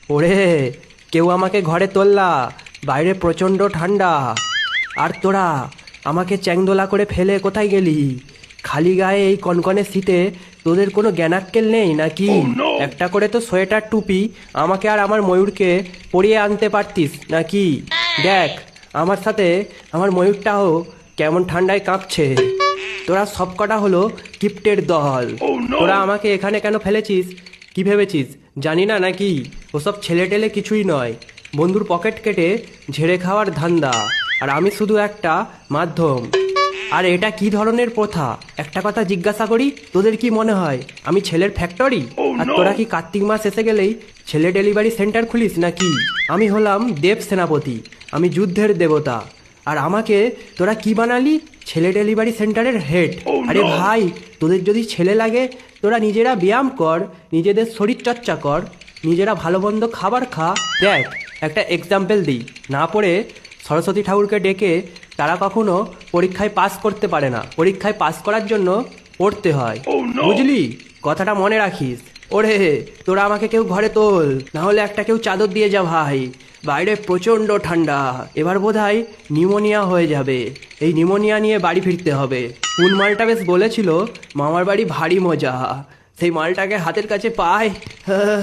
ওরে, কেউ আমাকে ঘরে তোললা, বাইরে প্রচণ্ড ঠান্ডা। আর তোরা আমাকে চ্যাংদোলা করে ফেলে কোথায় গেলি? খালি গায়ে এই কনকনে শীতে তোদের কোনো জ্ঞানাক্কেল নেই নাকি? একটা করে তো সোয়েটার টুপি আমাকে আর আমার ময়ূরকে পরিয়ে আনতে পারতিস নাকি? দেখ, আমার সাথে আমার ময়ূরটাও কেমন ঠান্ডায় কাঁপছে। তোরা সবকটা হলো কিপ্টের দল। তোরা আমাকে এখানে কেন ফেলেছিস? কি ভেবেছিস জানি না নাকি? ওসব ছেলে টেলে কিছুই নয়, বন্ধুর পকেট কেটে ঝেড়ে খাওয়ার ধান্দা। আর আমি শুধু একটা মাধ্যম। আর এটা কি ধরনের প্রথা? একটা কথা জিজ্ঞাসা করি, তোদের কি মনে হয় আমি ছেলের ফ্যাক্টরি? আর তোরা কি কার্তিক মাস এসে গেলেই ছেলে ডেলিভারি সেন্টার খুলিস নাকি? আমি হলাম দেব সেনাপতি, আমি যুদ্ধের দেবতা। আর আমাকে তোরা কি বানালি? ছেলে ডেলিভারি সেন্টারের হেড। আরে ভাই, তোদের যদি ছেলে লাগে তোরা নিজেরা ব্যায়াম কর, নিজেদের শরীর চর্চা কর, নিজেরা ভালো মন্দ খাবার খা। দেখ, একটা এক্সাম্পল দিই, না পড়ে সরস্বতী ঠাকুরকে ডেকে তারা কখনো পরীক্ষায় পাস করতে পারে না। পরীক্ষায় পাস করার জন্য পড়তে হয়, বুঝলি? কথাটা মনে রাখিস। ওরে, তোরা আমাকে কেউ ঘরে তোল, না হলে একটা কেউ চাদর দিয়ে যা ভাই, বাইরে প্রচণ্ড ঠান্ডা। এবার বোধহয় নিউমোনিয়া হয়ে যাবে। এই নিউমোনিয়া নিয়ে বাড়ি ফিরতে হবে। কোন মালটা বেশ বলেছিল মামার বাড়ি ভারী মজা, সেই মালটাকে হাতের কাছে পায়। হ্যাঁ।